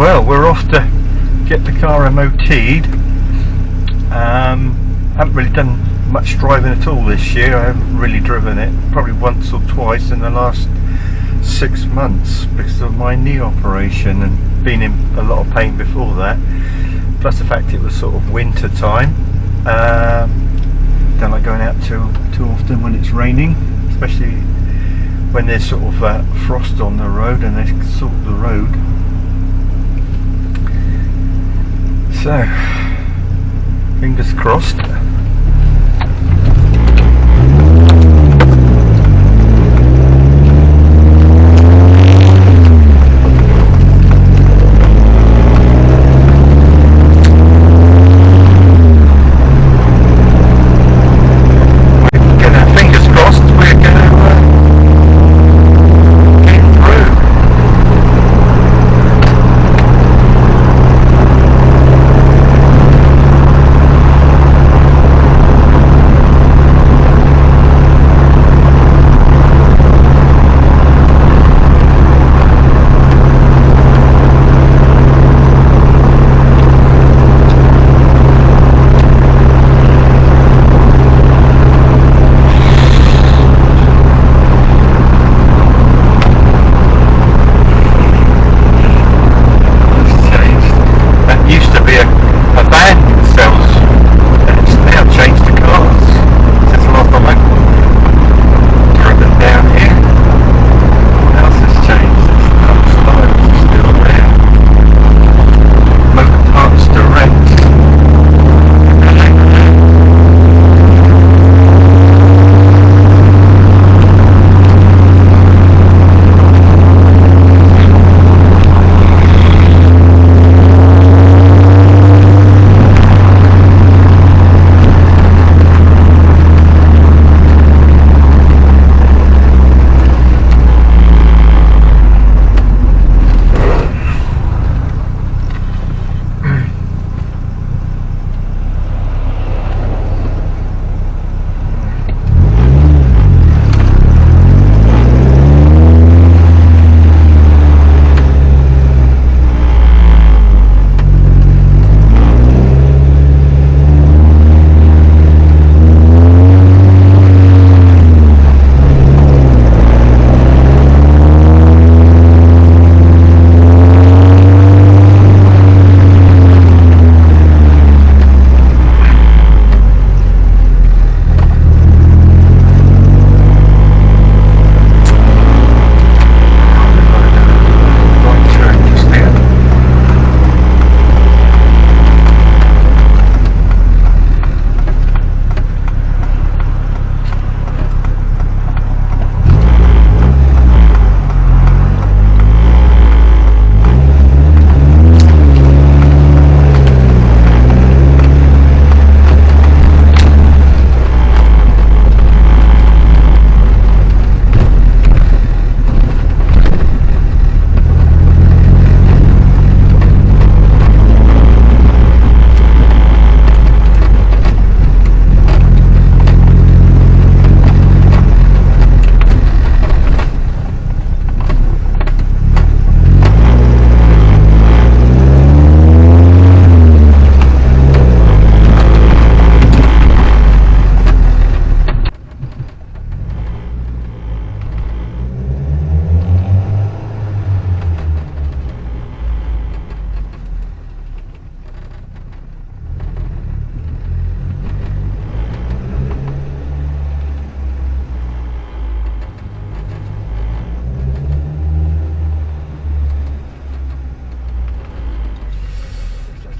Well, we're off to get the car MOT'd. Haven't really done much driving at all this year. I haven't really driven it, probably once or twice in the last 6 months because of my knee operation and been in a lot of pain before that. Plus the fact it was sort of winter time. Don't like going out too often when it's raining, especially when there's sort of frost on the road and they salt the road. So, fingers crossed.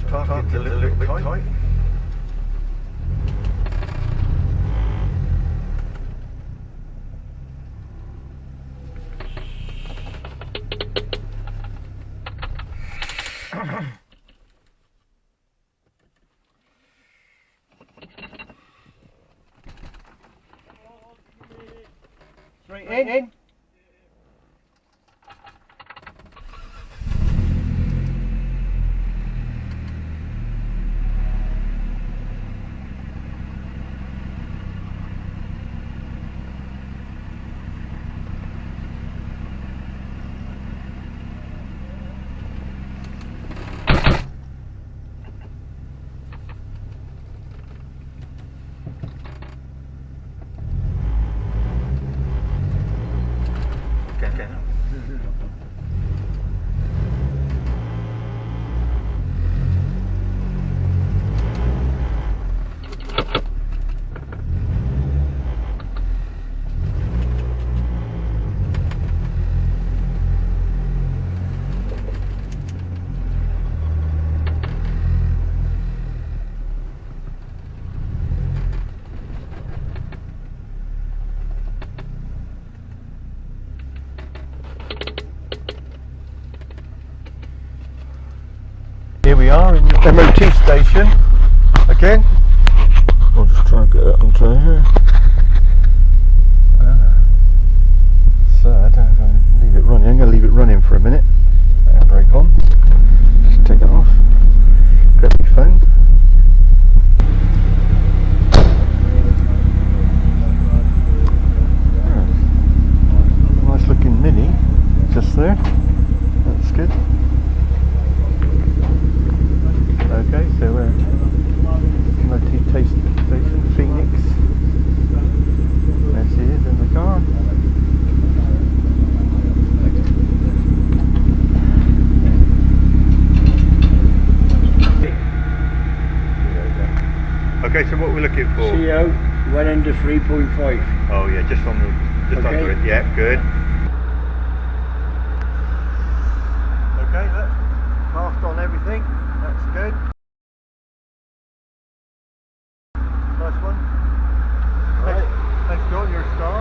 Parking's a little bit tight. Straight in. Here we are in the MOT station again. I'll just try and get that onto here. So I don't know if I can leave it running. I'm going to leave it running for a minute. Handbrake on. Just take it off. Grab my phone. Nice looking Mini just there. That's good. Okay, so we're MOT taste station, Phoenix. There she is in the car. Okay, so what we're looking for? CO went under 3.5. Oh yeah, just on the just under it. Yeah, good. Okay, look, passed on everything. That's good. Nice one. Right. Thanks, John. You're a star.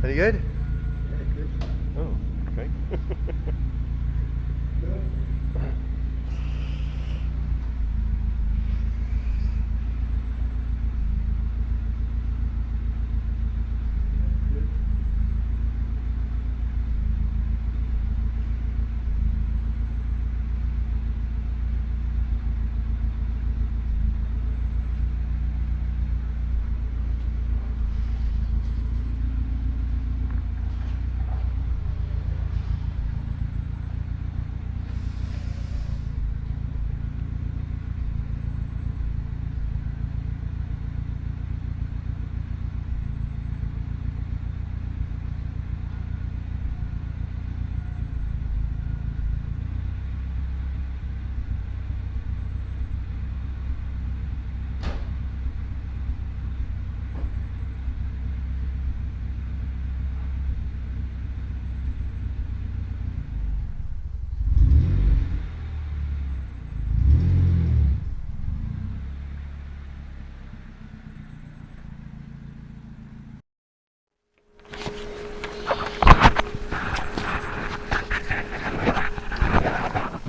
Any good? Yeah, good. Oh, okay.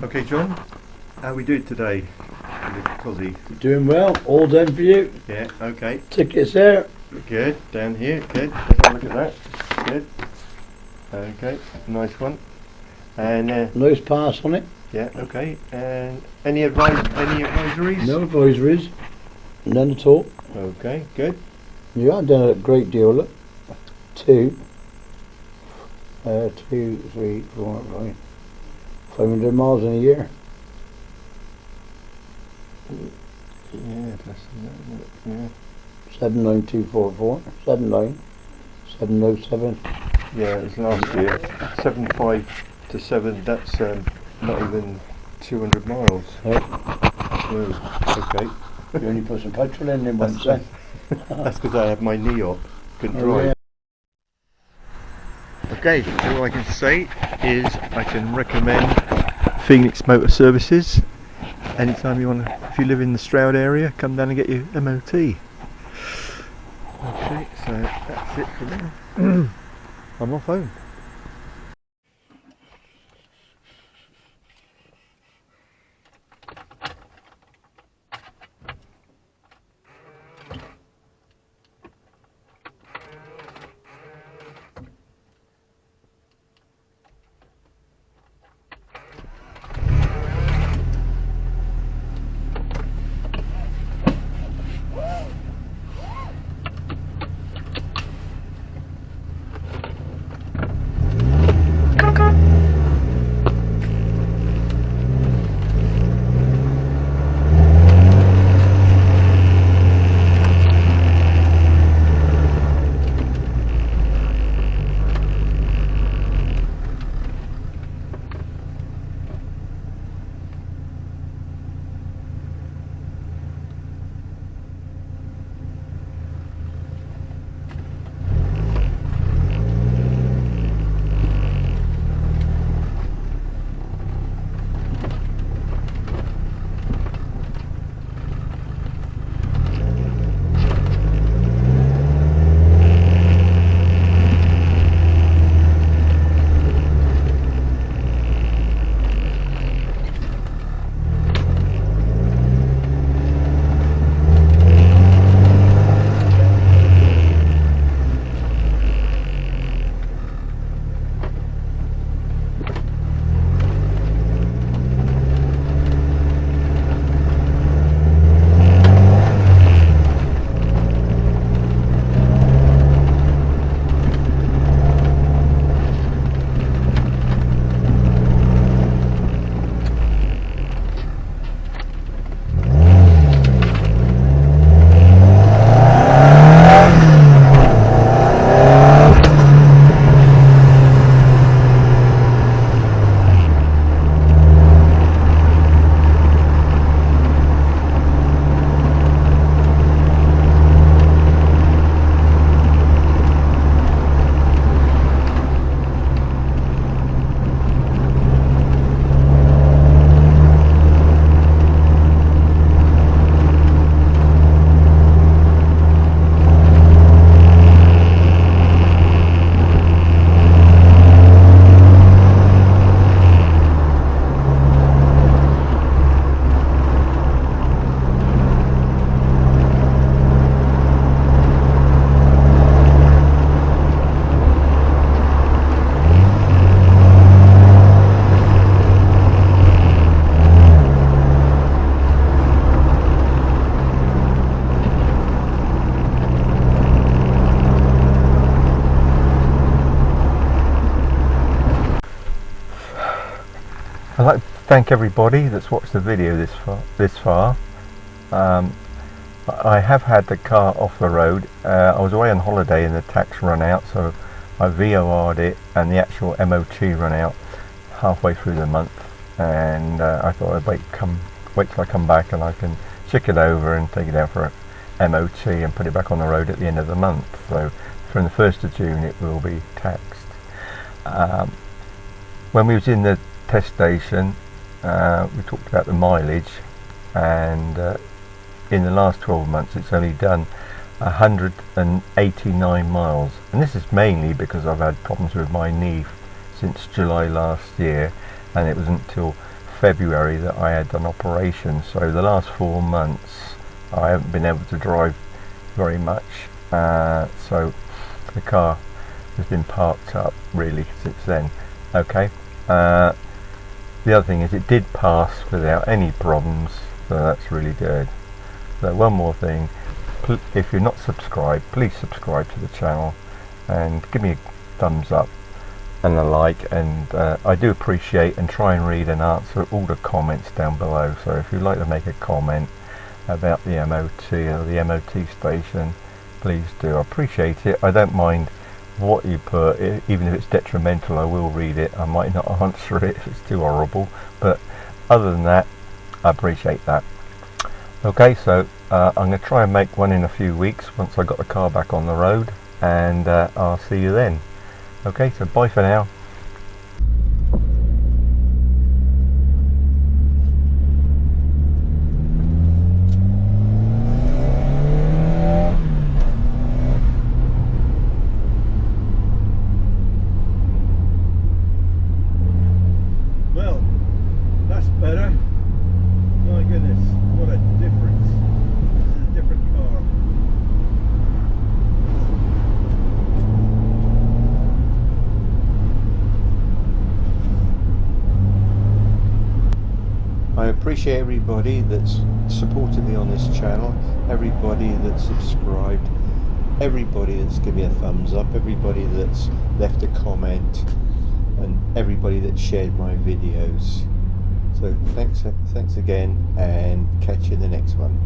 Okay, John, how we do today? Cosy. Doing well, all done for you. Yeah, okay. Tickets there. Good, down here, good. Let's have a look at that. Good. Okay, nice one. And Nice pass on it. yeah, okay. And any advisories? No advisories. None at all. Okay, good. You haven't done a great deal, look. 2, 3, 4, 5. 500 miles in a year. Yeah, that's yeah. 79244. 79707. Yeah, it was last year. 7.5 to 7. That's not even 200 miles. Oh, okay. You only put some petrol in once then. That's because I have my knee up. Couldn't drive. Yeah. Okay, all I can say is I can recommend Phoenix Motor Services. Anytime you want to, if you live in the Stroud area, come down and get your MOT. Okay, so that's it for now. I'm off home. thank everybody that's watched the video this far. I have had the car off the road. I was away on holiday and the tax run out, so I VOR'd it and the actual MOT run out halfway through the month, and I thought I'd wait till I come back and I can check it over and take it out for a MOT and put it back on the road at the end of the month. So from the 1st of June it will be taxed. When we was in the test station, we talked about the mileage, and in the last 12 months it's only done 189 miles, and this is mainly because I've had problems with my knee since July last year, and it wasn't until February that I had an operation. So the last 4 months I haven't been able to drive very much, so the car has been parked up really since then. Okay, the other thing is it did pass without any problems, so that's really good. So one more thing, if you're not subscribed, please subscribe to the channel and give me a thumbs up and a like, and I do appreciate and try and read and answer all the comments down below. So if you'd like to make a comment about the MOT or the MOT station, please do. I appreciate it. I don't mind what you put, even if it's detrimental. I will read it. I might not answer it if it's too horrible, but other than that, I appreciate that. Okay, so I'm going to try and make one in a few weeks once I got the car back on the road, and I'll see you then. Okay, so bye for now. Well, that's better. My goodness, what a difference. This is a different car. I appreciate everybody that's supported me on this channel, everybody that's subscribed, everybody that's given me a thumbs up, everybody that's left a comment, and everybody that shared my videos. So thanks again, and catch you in the next one.